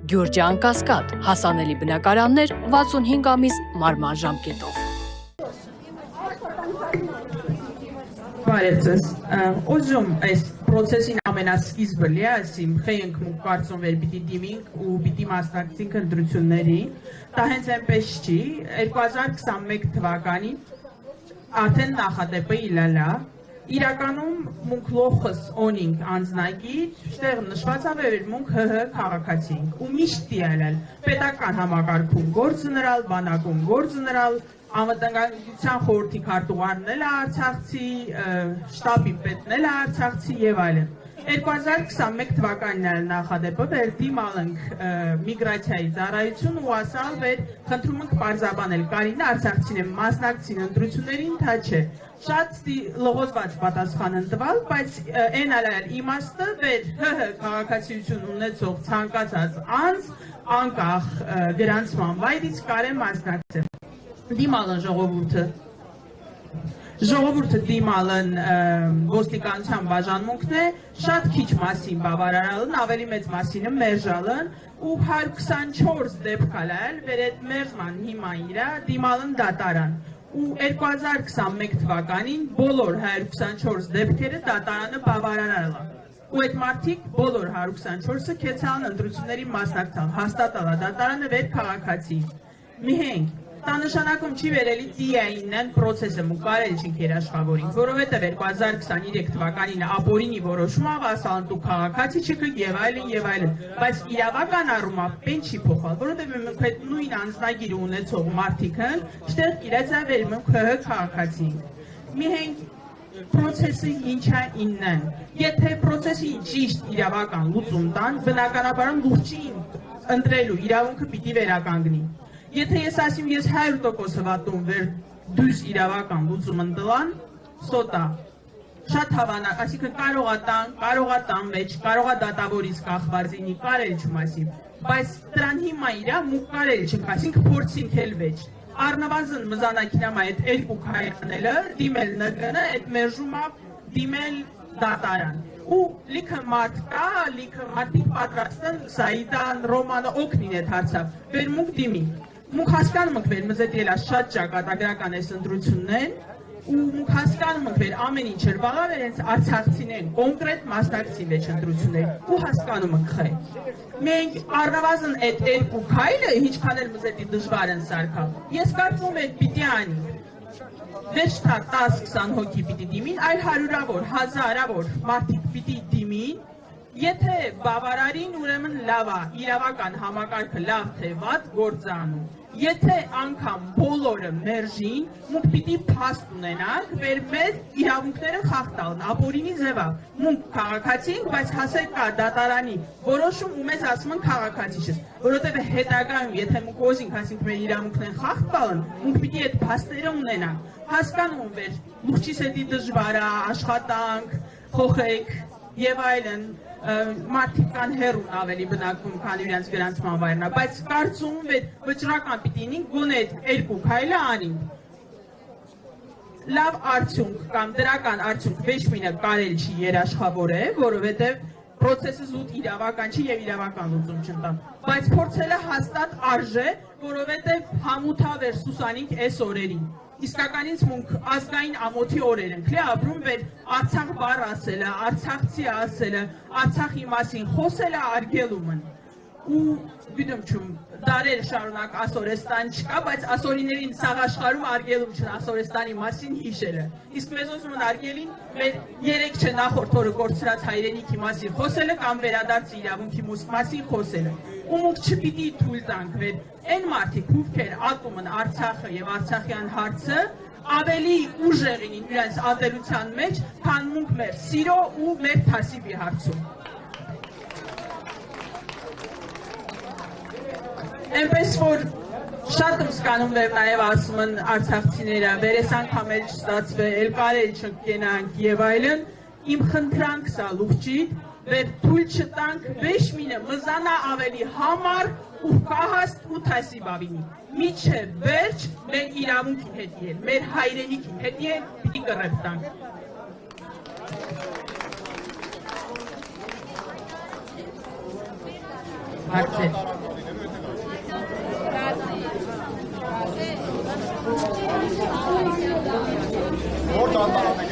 Գյուրջան Կասկադ, հասանելի բնակարաններ 65 ամիս մարման ժամկետով։ Բարև ձեզ, ուզում այս պրոցեսին ամենասկիզբը լի ասիմ, խեյնք մուկ կարծում վեր պիտի դիմինք ու պիտի մասնակցինք ընտրությունների, դա հենց այնպես չի, 2021 թվականին արդեն նախադեպը իլալա, իրականում մունք լոխս օնինք անձնագիր, շտեղ նշվածավեր մունք հհ քաղաքացինք ու միշտ դիալել, պետական համակարգում գործնրալ, բանակում գործնրալ, Անվտանգության խորհրդի քարտուղարն էլ Արցախցի, շտաբի պետն էլ Արցախցի եւ այլն։ 2021 թվականին նախադեպը վեր դիմալենք միգրացիայի ծառայություն ու ասալ վեր խնդրում ենք պարզաբանել կարին Արցախցին մասնակցին ընտրություններին թա չէ։ Շատ լողոզված պատասխան ընտվալ, բայց այն այլ իմաստը վեր ՀՀ քաղաքացիություն ունեցող ցանկացած անձ անկախ գրանցման վայրից կարե մասնակցել։ Դիմալն ժողովուրդը դիմալն ոստիկանության բաժանմունքն է, շատ քիչ մասին բավարարալն, ավելի մեծ մասինը մերժալն ու 124 դեպք ալել, վեր այդ մերժման հիմա իրա դիմալն դատարան ու 2021 թվականին բոլոր 124 դեպքերը դատարանը բավարարալա ու այդ մարդիկ բոլոր 124-ը կեցալն ընտրությունների մասնակցալ, հաստատալա դատարանը վեր քաղաքացի։ Միհենք Դա նշանակում չի վերելի դիայինն պրոցեսը մուկարել չինք երաշխավորին, որովհետև 2023 թվականին ապորինի որոշումը ավասալն դու քաղաքացի չկը եւ այլն, բայց իրավական առումով պեն չի փոխալ, որովհետև մենք այդ նույն անձնագիր ունեցող մարդիկը շտեղ իրացավեր մենք ՀՀ քաղաքացի։ Միհենք Պրոցեսը ինչա իննն, եթե պրոցեսի ճիշտ իրավական լուծում տան, բնականաբար լուծին ընտրելու իրավունքը պիտի վերականգնի։ Եթե ես ասիմ ես 100% հավատում վեր դույս իրավական լուծում ընտլան, սոտա, շատ հավանակ, ասիկը կարողատան մեջ, կարողա դատավորից կախվարձինի, կարել չմ ասիմ, բայց դրան հիմա իրա մուկ կարել չնք ասինք փորձինք էլ վեջ, առնվազն մզանակինամա այդ երկու քայլանելը, դիմել նգնը, այդ մերժումա դիմել դատարան, ու լիքը մարդ կա, լիքը մարդիկ պատրաստն Սաիդան, Ռոմանը օգնին էդ հարցավ, վեր մուկ դիմի Մուք հասկանում ըք վեր մզետիելա շատ ճակատագրական ես ընտրություննեն ու մուք հասկանում ըք վեր ամեն ինչ էր վաղավ էր հենց արցախցինեն կոնկրետ մասնակցին վեչ ընտրություններ ու հասկանում ըք խե։ Մենք առնվազն այդ երկու քայլը ինչքան էլ մզետի դժվար են սարքալ, ես կարծում եմ պիտի անի։ Վեչ թա 10-20 հոգի պիտի դիմին, այլ հարյուրավոր, հազարավոր մարդիկ պիտի դիմին, Եթե բավարարին ուրեմն լավա, իրավական համակարգը լավ թե վատ գործանում, եթե անգամ բոլորը մերժին, մուք պիտի փաստ ունենանք, վեր մեր իրավունքները խախտալն, ապորինի ձևավ, մուք քաղաքացինք, բայց հասել կա դատարանի որոշում ու մեզ ասում են քաղաքացի չես, որովհետև հետագայում, եթե մուք ոզինք ասինք մեր իրավունքներն խախտալն, մուք պիտի այդ փաստերը ունենանք, հասկանում վեր, լուղջիս հետի դժվար աշխատանք, փոխեք եւ այլն մարդիկ կան հերուն ավելի բնակվում, քան իրենց գրանցման վայրնա, բայց կարծում վճռական պիտի ինինք գոնե այդ երկու քայլը անինք։ Լավ արդյունք կամ դրական արդյունք ոչ մինը կարել չի երաշխավորե, որովհետև պրոցեսը զուտ իրավական չի եւ իրավական լուծում չընտան, բայց փորձելը հաստատ արժե, որովհետև համութավեր սուսանինք այս օրերին։ Իսկականից մունք ազգային ամոթի օրեր ենք, լե ապրում վեր Արցախ բար ասելը, Արցախցի ասելը, Արցախի մասին խոսելը արգելումն ու գիտեմ չում, դարեր շարունակ ասորեստան չկա, բայց ասորիներին սաղ աշխարում արգելում չն ասորեստանի մասին հիշելը։ Իսկ մեզ ոսում են արգելին մեր երեք չէ նախորդ օրը կորցրած հայրենիքի մասին խոսելը կամ վերադարձի իրավունքի մասին խոսելը։ Ու մուք չպիտի թույլ տանք վեր այն մարդիկ ովքեր ատում են Արցախը եւ Արցախյան հարցը ավելի ուժեղին իրենց ատելության մեջ, քան մուք մեր սիրո ու մեր թասիբի հարցում։ Այնպես որ շատ ըմսկանում վեր նաև ասում են արցախցիները, վերես անգամ էլ չստացվե, էլ կարել չկենանք եւ այլն, իմ խնդրանք սա լուղջիտ, վեր թույլ չտանք վեշ մինը մզանա ավելի համար ու կահաստ ու թասիբավինի։ Միջև վերջ մեր իրավունքին հետի էլ, մեր հայրենիքին հետի էլ պիտի կռև տանք։ Հարցեր։ Որ դանդաղ եք